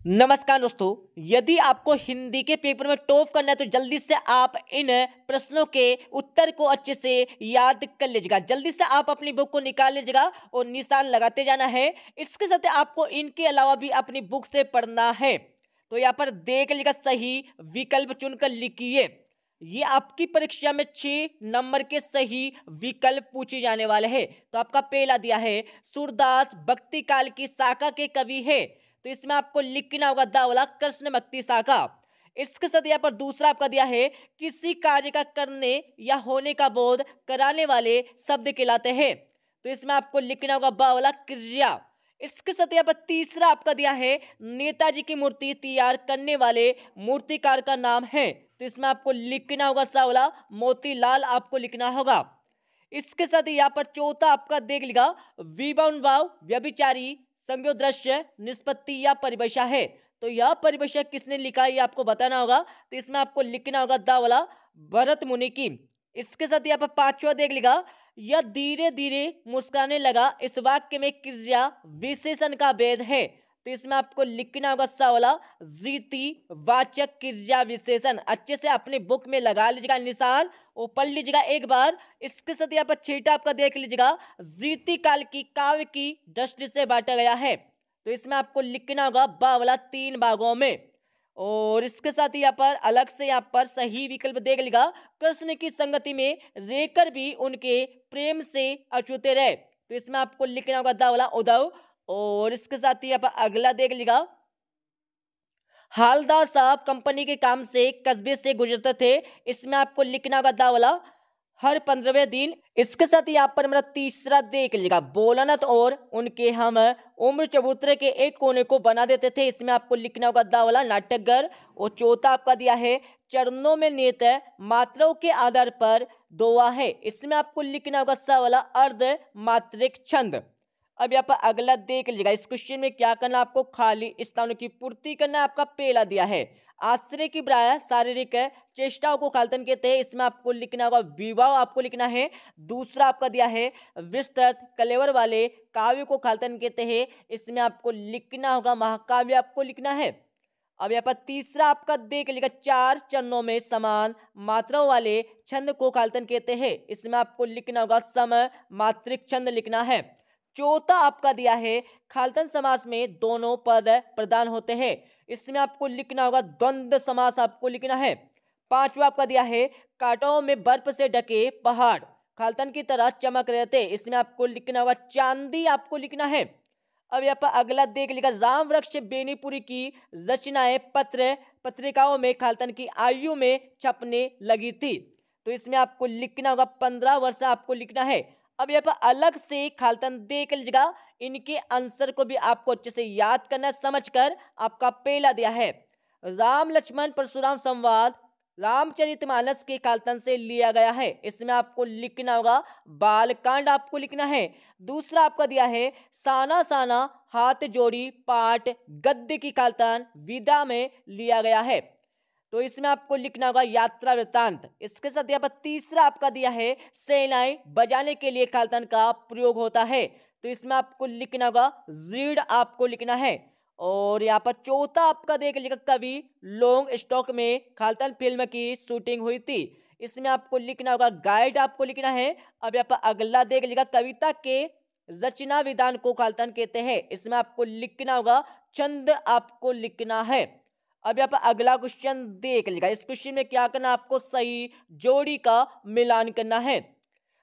नमस्कार दोस्तों। यदि आपको हिंदी के पेपर में टॉप करना है तो जल्दी से आप इन प्रश्नों के उत्तर को अच्छे से याद कर लीजिएगा। जल्दी से आप अपनी बुक को निकाल लीजिएगा और निशान लगाते जाना है। इसके साथ आपको इनके अलावा भी अपनी बुक से पढ़ना है। तो यहाँ पर देख लीजिएगा, सही विकल्प चुनकर लिखिए। ये आपकी परीक्षा में 6 नंबर के सही विकल्प पूछे जाने वाले हैं। तो आपका पहला दिया है, सूरदास भक्ति काल की शाखा के कवि है। तो इसमें आपको लिखना होगा द वाला कृष्ण भक्ति शाखा। इसके साथ यहाँ पर दूसरा आपका दिया है, किसी कार्य का करने या होने का बोध कराने वाले शब्द कहलाते हैं। तो इसमें आपको लिखना होगा ब वाला क्रिया। इसके साथ यहाँ पर तीसरा आपका दिया है, नेताजी की मूर्ति तैयार करने वाले मूर्तिकार का नाम है। तो इसमें आपको लिखना होगा सा वाला मोतीलाल आपको लिखना होगा। इसके साथ ही यहाँ पर चौथा आपका देख लिखा, विभवन भाव व्यभिचारी संज्ञो दृश्य निष्पत्ति या परिभाषा है। तो यह परिभाषा किसने लिखा है ये आपको बताना होगा। तो इसमें आपको लिखना होगा द वाला भरत मुनि की। इसके साथ यहाँ पर पांचवा देख लिखा, यह धीरे धीरे मुस्कुराने लगा इस वाक्य में क्रिया विशेषण का भेद है। तो इसमें आपको लिखना होगा सा वाला जीति वाचक क्रिया विशेषण। अच्छे से अपने बुक में लगा लीजिएगा निशान और पढ़ लीजिएगा एक बार। इसके साथ यहाँ पर छठा आपका देख लीजिएगा, जीति काल की काव्य की दृष्टि से बांटा गया है। तो इसमें आपको लिखना होगा बा वाला 3 भागों में। और इसके साथ ही यहाँ पर अलग से यहाँ पर सही विकल्प देख लीजिएगा, कृष्ण की संगति में रहकर भी उनके प्रेम से अछूते रहे। तो इसमें आपको लिखना होगा दा वाला उद्धव। और इसके साथ ही यहाँ पर अगला देख लीजिएगा, हालदार साहब कंपनी के काम से कस्बे से गुजरते थे। इसमें आपको लिखना होगा दा वाला हर 15वें दिन। इसके साथ ही यहाँ पर मेरा तीसरा देख लीजिएगा, बोलानत और उनके हम उम्र चबूतरे के एक कोने को बना देते थे। इसमें आपको लिखना होगा दा वाला नाटकगर। और चौथा आपका दिया है, चरणों में नियत मात्राओं के आधार पर दोहा है। इसमें आपको लिखना होगा सा वाला अर्ध मात्रिक छंद। अब यहाँ पर अगला देख लीजिएगा, इस क्वेश्चन में क्या करना, आपको खाली स्थानों की पूर्ति करना। आपका पहला दिया है, आश्रय की प्राय शारीरिक चेष्टाओं को खालतन कहते हैं। इसमें आपको लिखना होगा विवाह आपको लिखना है। दूसरा आपका दिया है, विस्तृत कलेवर वाले काव्य को खालतन कहते हैं। इसमें आपको लिखना होगा महाकाव्य आपको लिखना है। अब यहाँ पर तीसरा आपका देख लीजिएगा, 4 चरणों में समान मात्राओं वाले छंद को खालतन कहते हैं। इसमें आपको लिखना होगा सम मात्रिक छंद लिखना है। चौथा आपका दिया है, खालतन समास में दोनों पद प्रदान होते हैं। इसमें आपको लिखना होगा द्वंद्व समास आपको लिखना है। पांचवा आपका दिया है, कांटों में बर्फ से ढके पहाड़ खालतन की तरह चमक रहे थे। इसमें आपको लिखना होगा चांदी आपको लिखना है। अब यहाँ पर अगला देख लीजिएगा, राम वृक्ष बेनीपुरी की रचनाएं पत्र पत्रिकाओं में खालतन की आयु में छपने लगी थी। तो इसमें आपको लिखना होगा 15 वर्ष आपको लिखना है। अब यहाँ पर अलग से खालतन देख लीजिएगा, इनके आंसर को भी आपको अच्छे से याद करना है समझकर। आपका पहला दिया है, राम लक्ष्मण परशुराम संवाद रामचरितमानस के खालतन से लिया गया है। इसमें आपको लिखना होगा बालकांड आपको लिखना है। दूसरा आपका दिया है, साना साना हाथ जोड़ी पाठ गद्य की खालतन विदा में लिया गया है। तो इसमें आपको लिखना होगा यात्रा वृत्तांत। इसके साथ यहाँ पर तीसरा आपका दिया है, सेनाएं बजाने के लिए खालतन का प्रयोग होता है। तो इसमें आपको लिखना होगा रीड आपको लिखना है। और यहाँ पर चौथा आपका देख लीजिएगा, कवि लॉन्ग स्टॉक में खालतन फिल्म की शूटिंग हुई थी। इसमें आपको लिखना होगा गाइड आपको लिखना है। अब यहाँ पर अगला देख लीजिएगा, कविता के रचना विधान को खालतन कहते हैं। इसमें आपको लिखना होगा छंद आपको लिखना है। अब यहाँ पर अगला क्वेश्चन देख लीजिएगा, इस क्वेश्चन में क्या करना, आपको सही जोड़ी का मिलान करना है।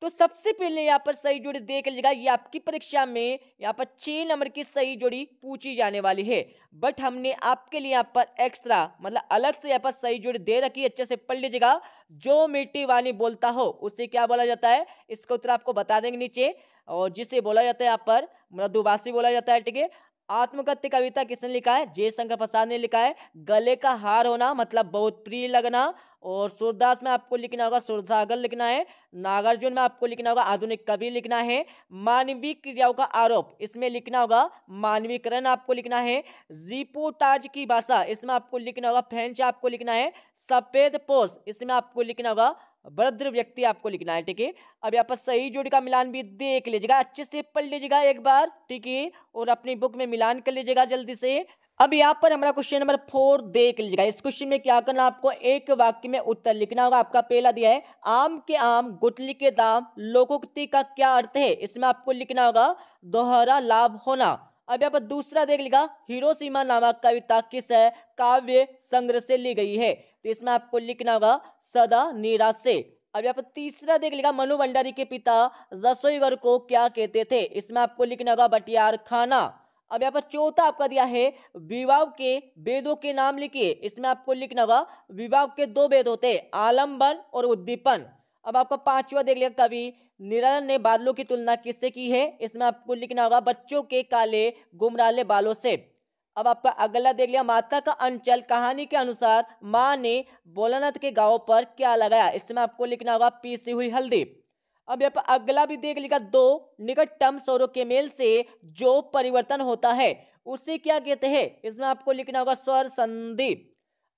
तो सबसे पहले यहाँ पर सही जोड़ी देख लीजिएगा, ये आपकी परीक्षा में यहाँ पर 6 नंबर की सही जोड़ी पूछी जाने वाली है। बट हमने आपके लिए यहाँ पर एक्स्ट्रा मतलब अलग से यहाँ पर सही जोड़ी दे रखी है। अच्छे से पढ़ लीजिएगा, जो मीठी वाणी बोलता हो उसे क्या बोला जाता है, इसका उत्तर आपको बता देंगे नीचे। और जिसे बोला जाता है यहाँ पर मृदुभाषी बोला जाता है। ठीक है, आत्मकथ्य कविता किसने लिखा है, जयशंकर प्रसाद ने लिखा है। गले का हार होना मतलब बहुत प्रिय लगना। और सूरदास में आपको लिखना होगा सुरसागर लिखना है। नागार्जुन में आपको लिखना होगा आधुनिक कवि लिखना है। मानवीय क्रियाओं का आरोप, इसमें लिखना होगा मानवीकरण आपको लिखना है। रिपोर्टाज की भाषा, इसमें आपको लिखना होगा फ्रेंच आपको लिखना है। सफेद पोष, इसमें आपको लिखना होगा वृद्ध व्यक्ति आपको लिखना है। ठीक है, अब यहाँ पर सही जोड़ी का मिलान भी देख लीजिएगा, अच्छे से पढ़ लीजिएगा एक बार। ठीक है, और अपनी बुक में मिलान कर लीजिएगा जल्दी से। अब यहाँ पर हमारा क्वेश्चन नंबर 4 देख लीजिएगा। इस क्वेश्चन में क्या करना, आपको एक वाक्य में उत्तर लिखना होगा। आपका पहला दिया है आम के आम गुठली के दाम, लोकोक्ति का क्या अर्थ है। इसमें आपको लिखना होगा दोहरा लाभ होना। अब यहाँ पर दूसरा देख लीजिएगा, हिरोशिमा नामक कविता किस काव्य संग्रह से ली गई है। तो इसमें आपको लिखना होगा सदा निराश से। अब यहाँ पर तीसरा देख लीजिएगा, मनु भंडारी के पिता रसोईघर को क्या कहते थे। इसमें आपको लिखना होगा बटियार खाना। अब यहाँ पर चौथा आपका दिया है विवाह के वेदों के नाम लिखिए। इसमें आपको लिखना होगा विवाह के 2 वेद होते हैं, आलंबन और उद्दीपन। अब आपका पांचवा देख लिया, कवि निरालन ने बादलों की तुलना किससे की है। इसमें आपको लिखना होगा बच्चों के काले गुमराले बालों से। अब आपका अगला देख लिया, माता का अंचल कहानी के अनुसार माँ ने भोलानाथ के गांव पर क्या लगाया। इसमें आपको लिखना होगा पीसी हुई हल्दी। अब यहाँ पर अगला भी देख लीजिएगा, 2 निकटतम स्वरों के मेल से जो परिवर्तन होता है उसे क्या कहते हैं। इसमें आपको लिखना होगा स्वर संधि।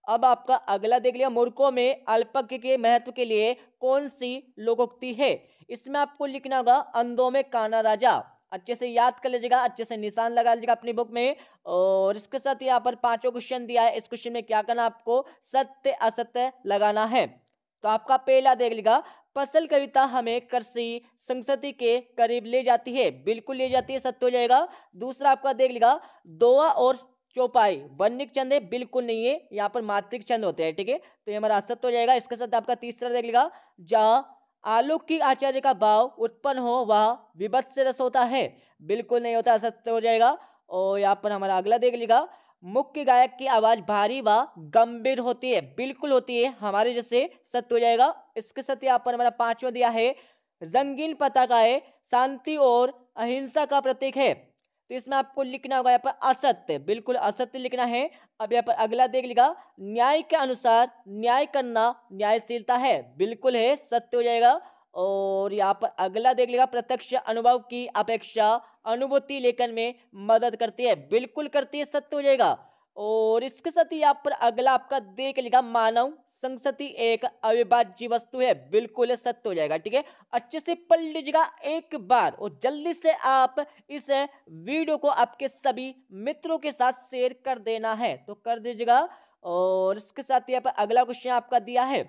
अब आपका अगला देख लिया, मूर्खों में अल्पज्ञ के महत्व के लिए कौन सी लोकोक्ति है। इसमें आपको लिखना होगा अंधों में काना राजा। अच्छे से याद कर लीजिएगा, अच्छे से निशान लगा लीजिएगा अपनी बुक में। और इसके साथ यहाँ पर 5वां क्वेश्चन दिया है। इस क्वेश्चन में क्या करना, आपको सत्य असत्य लगाना है। तो आपका पहला देख लीजिएगा, फसल कविता हमें कृषि संस्कृति के करीब ले जाती है। बिल्कुल ले जाती है, सत्य हो जाएगा। दूसरा आपका देख लीजिएगा, दोहा और चौपाई वर्णिक छंद है। बिल्कुल नहीं है, यहाँ पर मात्रिक छंद होते हैं, ठीक है। तो ये हमारा असत्य हो जाएगा। इसके साथ आपका तीसरा देख लीजिएगा, जहाँ आलोक की आचार्य का भाव उत्पन्न हो वह विभत्स रस होता है। बिल्कुल नहीं होता, असत्य हो जाएगा। और यहाँ पर हमारा अगला देख लीजिएगा, मुख्य गायक की आवाज भारी व गंभीर होती है। बिल्कुल होती है, हमारे जैसे, सत्य हो जाएगा। इसके साथ यहाँ पर हमारा 5वां दिया है, रंगीन पताकाएं शांति और अहिंसा का प्रतीक है। तो इसमें आपको लिखना होगा यहाँ पर असत्य। बिल्कुल असत्य लिखना है। अब यहाँ पर अगला देख लीजिएगा, न्याय के अनुसार न्याय करना न्यायशीलता है। बिल्कुल है, सत्य हो जाएगा। और यहाँ पर अगला देख लीजिएगा, प्रत्यक्ष अनुभव की अपेक्षा अनुभूति लेखन में मदद करती है। बिल्कुल करती है, सत्य हो जाएगा। और इसके साथ ही यहाँ पर अगला आपका देख लीजिएगा, मानव संस्कृति एक अविभाज्य वस्तु है। बिल्कुल सत्य हो जाएगा, ठीक है। अच्छे से पढ़ लीजिएगा एक बार और जल्दी से आप इस वीडियो को आपके सभी मित्रों के साथ शेयर कर देना है, तो कर दीजिएगा। और इसके साथ यहाँ पर अगला क्वेश्चन आपका दिया है,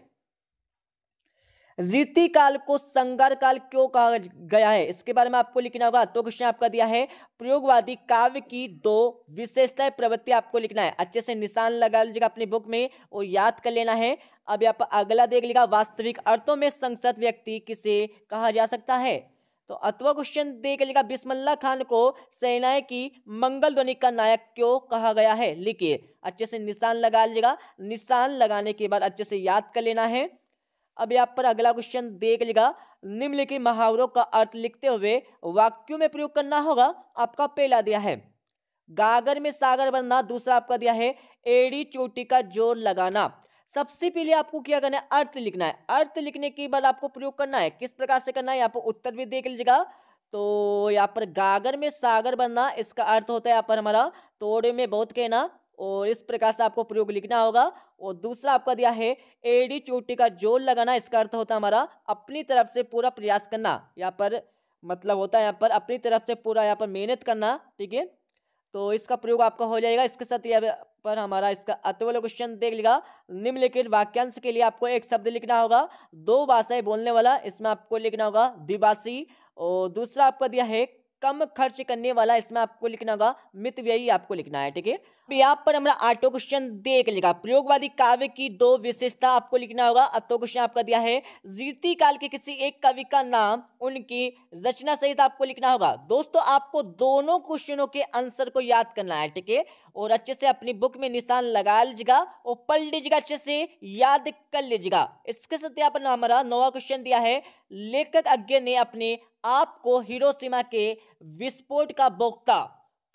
रीति काल को संगार काल क्यों कहा गया है। इसके बारे में आपको लिखना होगा। तो क्वेश्चन आपका दिया है, प्रयोगवादी काव्य की 2 विशेषताएं प्रवृत्ति आपको लिखना है। अच्छे से निशान लगा लीजिएगा अपनी बुक में और याद कर लेना है। अब यहाँ पर अगला देख लीजिएगा, वास्तविक अर्थों में संसद व्यक्ति किसे कहा जा सकता है। तो अथवा क्वेश्चन देख लीजिएगा, बिस्मिल्लाह खान को सेनाएं की मंगल ध्वनि का नायक क्यों कहा गया है। लिखिए, अच्छे से निशान लगा लीजिएगा। निशान लगाने के बाद अच्छे से याद कर लेना है। अब यहाँ पर अगला क्वेश्चन देख लीजिएगा, निम्नलिखित मुहावरों का अर्थ लिखते हुए वाक्यों में प्रयोग करना होगा। आपका पहला दिया है गागर में सागर बनना। दूसरा आपका दिया है एड़ी चोटी का जोर लगाना। सबसे पहले आपको क्या करना है, अर्थ लिखना है। अर्थ लिखने के बाद आपको प्रयोग करना है। किस प्रकार से करना है, यहाँ पर उत्तर भी देख लीजिएगा। तो यहाँ पर गागर में सागर बनना, इसका अर्थ होता है यहाँ पर हमारा तोड़े में बहुत कहना। और इस प्रकार से आपको प्रयोग लिखना होगा। और दूसरा आपका दिया है एड़ी चोटी का जोर लगाना। इसका अर्थ होता है हमारा अपनी तरफ से पूरा प्रयास करना। यहाँ पर मतलब होता है यहाँ पर अपनी तरफ से पूरा यहाँ पर मेहनत करना, ठीक है। तो इसका प्रयोग आपका हो जाएगा। इसके साथ यहाँ पर हमारा इसका अतवल क्वेश्चन देख लेगा, निम्नलिखित वाक्यांश के लिए आपको एक शब्द लिखना होगा। 2 भाषाएं बोलने वाला, इसमें आपको लिखना होगा द्विभाषी। और दूसरा आपका दिया है कम खर्च करने वाला, इसमें आपको लिखना होगा मितव्ययी आपको लिखना है, ठीक है। यहाँ पर हमारा 8वां क्वेश्चन देख लेगा, प्रयोगवादी काव्य की 2 विशेषता आपको लिखना होगा। 8वां क्वेश्चन आपका दिया है रीति काल के किसी एक कवि का नाम उनकी रचना सहित आपको लिखना होगा। दोस्तों आपको दोनों क्वेश्चनों के आंसर को याद करना है, ठीक है। और अच्छे से अपनी बुक में निशान लगा लीजिएगा और पढ़ लीजिएगा, अच्छे से याद कर लीजिएगा। इसके साथ यहाँ पर हमारा 9वां क्वेश्चन दिया है, लेखक अज्ञे ने अपने आप को हिरोशिमा के विस्फोट का भोक्ता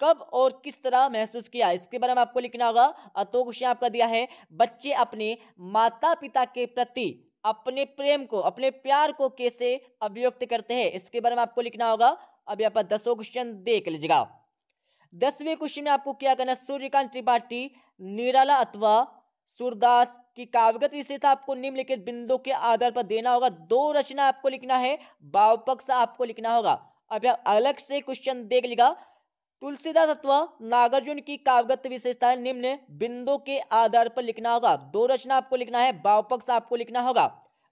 कब और किस तरह महसूस किया। इसके बारे में आपको लिखना होगा। तो क्वेश्चन आपका दिया है, बच्चे अपने माता पिता के प्रति अपने प्रेम को, अपने प्यार को कैसे अभिव्यक्त करते हैं। इसके बारे में आपको लिखना होगा। अब यहाँ पर 10वां क्वेश्चन देख लीजिएगा। 10वें क्वेश्चन में आपको क्या करना है, सूर्यकांत त्रिपाठी निराला अथवा सूरदास की काव्यगत विशेषता आपको निम्नलिखित बिंदु के आधार पर देना होगा। 2 रचना आपको लिखना है, भाव पक्ष आपको लिखना होगा। अब अलग से क्वेश्चन देख लीजिएगा, तुलसीदास अथवा नागार्जुन की काव्यगत विशेषताएं निम्न बिंदु के आधार पर लिखना होगा। दो रचना आपको लिखना है, भाव पक्ष आपको लिखना होगा।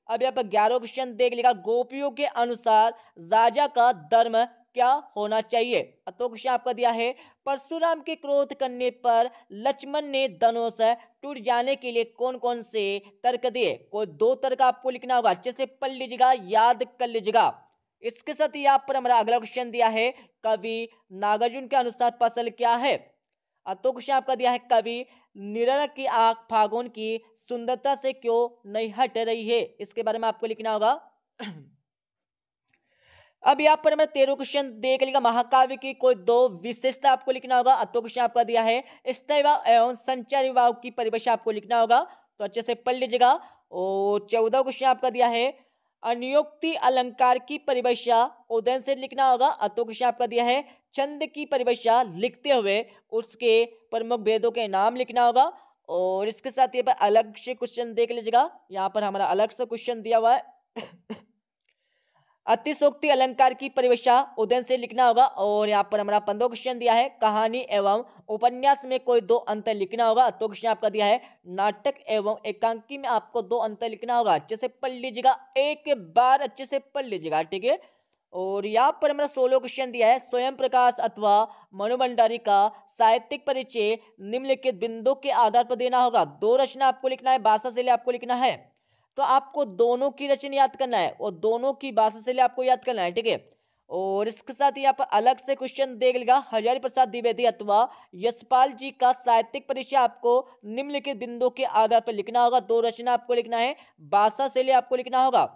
अब यहाँ पर 11 क्वेश्चन देख लेगा। गोपियों के अनुसार राजा का धर्म क्या होना चाहिए? तो क्वेश्चन आपका दिया है, परशुराम के क्रोध करने पर लक्ष्मण ने धनुष टूट जाने के लिए कौन कौन से तर्क दिए? कोई 2 तर्क आपको लिखना होगा, अच्छे से पढ़ लीजिएगा, याद कर लीजिएगा। इसके साथ यहाँ पर हमारा अगला क्वेश्चन दिया है, कवि नागार्जुन के अनुसार फसल क्या है? तो क्वेश्चन आपका दिया है, कवि निरल की आंख फागुन की सुंदरता से क्यों नहीं हट रही है? इसके बारे में आपको लिखना होगा। अब यहाँ पर हमें 13 क्वेश्चन देख लेगा। महाकाव्य की कोई 2 विशेषता आपको लिखना होगा। तो क्वेश्चन आपका दिया है, स्थायी विभाव एवं संचारी विभाव की परिभाषा आपको लिखना होगा, तो अच्छे से पढ़ लीजिएगा। और 14 क्वेश्चन आपका दिया है, अनुयोक्ति अलंकार की परिभाषा उदयन से लिखना होगा। तो क्वेश्चन आपका दिया है, छंद की परिभाषा लिखते हुए उसके प्रमुख भेदों के नाम लिखना होगा। और इसके साथ ये पर अलग से क्वेश्चन देख लीजिएगा। यहाँ पर हमारा अलग से क्वेश्चन दिया हुआ है, अतिशोक्ति अलंकार की परिभाषा उदयन से लिखना होगा। और यहाँ पर हमारा 15 क्वेश्चन दिया है, कहानी एवं उपन्यास में कोई 2 अंतर लिखना होगा। तो क्वेश्चन आपका दिया है, नाटक एवं एकांकी में आपको 2 अंतर लिखना होगा। अच्छे से पढ़ लीजिएगा, एक बार अच्छे से पढ़ लीजिएगा, ठीक है। और यहाँ पर हमारा 16 क्वेश्चन दिया है, स्वयं प्रकाश अथवा मनु भंडारी का साहित्यिक परिचय निम्नलिखित बिंदु के आधार पर देना होगा। 2 रचना आपको लिखना है, भाषा शैली आपको लिखना है। तो आपको दोनों की रचना याद करना है और दोनों की भाषा शैली आपको याद करना है, ठीक है। और इसके साथ ही यहाँ पर अलग से क्वेश्चन देख लेगा, हजारी प्रसाद द्विवेदी अथवा यशपाल जी का साहित्यिक परिचय आपको निम्नलिखित बिंदु के आधार पर लिखना होगा। 2 रचना आपको लिखना है, भाषा शैली आपको लिखना होगा।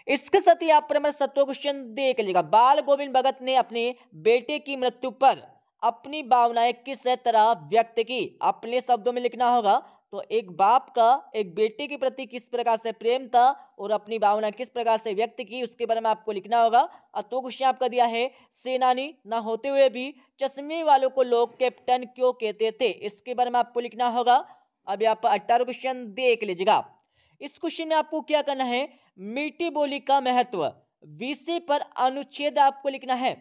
इसके साथ ही यहाँ पर हमारे 7वां क्वेश्चन देख लीजिएगा, बाल गोविंद भगत ने अपने बेटे की मृत्यु पर अपनी भावनाएं किस तरह व्यक्त की? अपने शब्दों में लिखना होगा। तो एक बाप का एक बेटे के प्रति किस प्रकार से प्रेम था और अपनी भावना किस प्रकार से व्यक्त की, उसके बारे में आपको लिखना होगा। तो क्वेश्चन आपका दिया है, सेनानी ना होते हुए भी चश्मे वालों को लोग कैप्टन क्यों कहते थे? इसके बारे में आपको लिखना होगा। अब यहाँ पर 18 क्वेश्चन देख लीजिएगा। इस क्वेश्चन में आपको क्या करना है, मीठी बोली का महत्व विषय पर अनुच्छेद आपको लिखना है।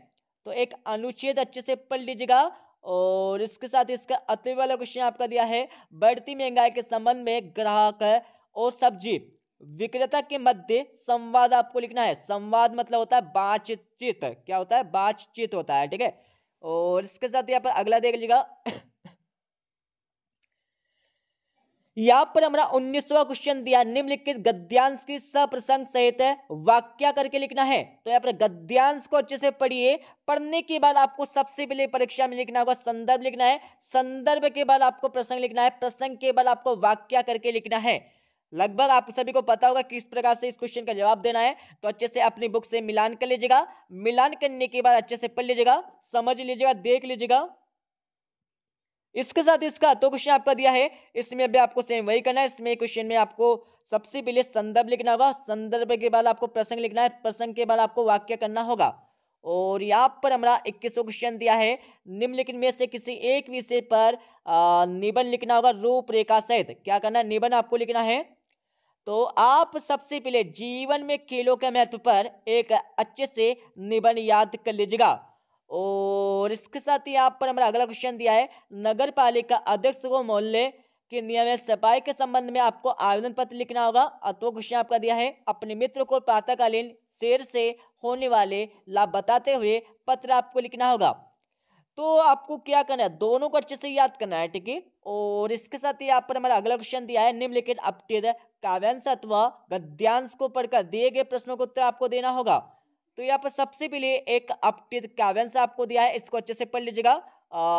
तो एक अनुच्छेद अच्छे से पढ़ लीजिएगा। और इसके साथ इसका अति वाला क्वेश्चन आपका दिया है, बढ़ती महंगाई के संबंध में ग्राहक और सब्जी विक्रेता के मध्य संवाद आपको लिखना है। संवाद मतलब होता है बातचीत, क्या होता है? बातचीत होता है, ठीक है। और इसके साथ यहाँ पर अगला देख लीजिएगा, यहाँ पर हमारा 19वां क्वेश्चन दिया, निम्नलिखित गद्यांश की सप्रसंग सहित वाक्य करके लिखना है। तो यहाँ पर गद्यांश को अच्छे से पढ़िए। पढ़ने के बाद आपको सबसे पहले परीक्षा में लिखना होगा संदर्भ लिखना है, संदर्भ के बाद आपको प्रसंग लिखना है, प्रसंग के बाद आपको वाक्य करके लिखना है। लगभग आप सभी को पता होगा किस प्रकार से इस क्वेश्चन का जवाब देना है। तो अच्छे से अपनी बुक से मिलान कर लीजिएगा। मिलान करने के बाद अच्छे से पढ़ लीजिएगा, समझ लीजिएगा, देख लीजिएगा। इसके साथ इसका तो क्वेश्चन आपका दिया है, इसमें अभी आपको सेम वही करना है। इसमें क्वेश्चन में आपको सबसे पहले संदर्भ लिखना होगा, संदर्भ के बाद आपको प्रसंग लिखना है, प्रसंग के बाद आपको वाक्य करना होगा। और यहाँ पर हमारा 21वां क्वेश्चन दिया है, निम्नलिखित में से किसी एक विषय पर निबंध लिखना होगा रूपरेखा सहित। क्या करना है? निबंध आपको लिखना है। तो आप सबसे पहले जीवन में खेलों के महत्व पर एक अच्छे से निबंध याद कर लीजिएगा। और इसके साथ ही यहाँ पर हमारा अगला क्वेश्चन दिया है, नगर पालिका अध्यक्ष को मोहल्ले के नियमित सफाई के संबंध में आपको आवेदन पत्र लिखना होगा। तो क्वेश्चन आपका दिया है, अपने मित्र को प्रातःकालीन सैर से होने वाले लाभ बताते हुए पत्र आपको लिखना होगा। तो आपको क्या करना है? दोनों को अच्छे से याद करना है, ठीक है। और इसके साथ ही यहाँ पर हमारा अगला क्वेश्चन दिया है, निम्नलिखित अपठित काव्यांश अथवा गद्यांश को पढ़कर दिए गए प्रश्नों का उत्तर आपको देना होगा। तो यहाँ पर सबसे पहले एक अपठित काव्यांश आपको दिया है, इसको अच्छे से पढ़ लीजिएगा।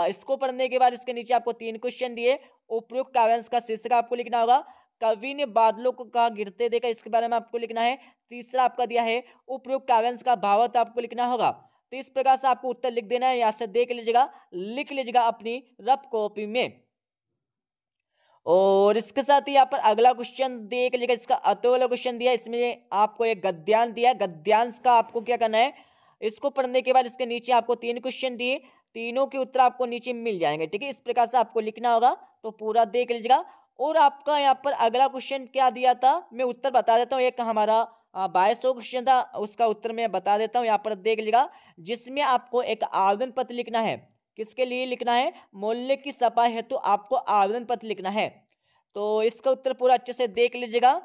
इसको पढ़ने के बाद इसके नीचे आपको 3 क्वेश्चन दिए। उपयुक्त काव्यांश का शीर्षक आपको लिखना होगा, कवि ने बादलों को कहा गिरते देखा, इसके बारे में आपको लिखना है। तीसरा आपका दिया है, उपयुक्त काव्यांश का भावार्थ आपको लिखना होगा। तो इस प्रकार से आपको उत्तर लिख देना है, यहाँ से देख लीजिएगा, लिख लीजिएगा अपनी रफ कॉपी में। और इसके साथ ही यहाँ पर अगला क्वेश्चन देख लीजिएगा, इसका अतो वाला क्वेश्चन दिया है, इसमें आपको एक गद्यांश दिया है। गद्यांश का आपको क्या करना है, इसको पढ़ने के बाद इसके नीचे आपको 3 क्वेश्चन दिए, तीनों के उत्तर आपको नीचे मिल जाएंगे, ठीक है। इस प्रकार से आपको लिखना होगा, तो पूरा देख लीजिएगा। और आपका यहाँ पर अगला क्वेश्चन क्या दिया था, मैं उत्तर बता देता हूँ। एक हमारा 2200 क्वेश्चन था, उसका उत्तर मैं बता देता हूँ, यहाँ पर देख लीजिएगा, जिसमें आपको एक आवेदन पत्र लिखना है। किसके लिए लिखना है? मूल्य की सफाई हेतु आपको आवेदन पत्र लिखना है। तो इसका उत्तर पूरा अच्छे से देख लीजिएगा।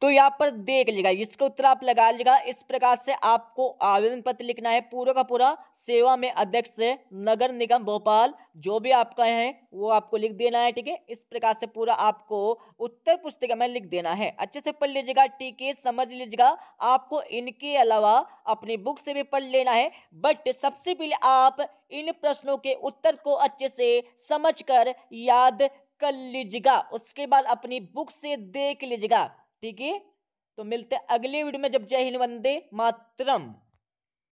तो यहाँ पर देख लीजिएगा, इसका उत्तर आप लगा लीजिएगा। इस प्रकार से आपको आवेदन पत्र लिखना है पूरा का पूरा। सेवा में अध्यक्ष से नगर निगम भोपाल जो भी आपका है वो आपको लिख देना है, ठीक है। इस प्रकार से पूरा आपको उत्तर पुस्तिका में लिख देना है। अच्छे से पढ़ लीजिएगा, ठीक है, समझ लीजिएगा। आपको इनके अलावा अपनी बुक से भी पढ़ लेना है, बट सबसे पहले आप इन प्रश्नों के उत्तर को अच्छे से समझकर याद कर लीजिएगा, उसके बाद अपनी बुक से देख लीजिएगा, ठीक है। तो मिलते हैं अगले वीडियो में, जब जय हिंद, वंदे मातरम।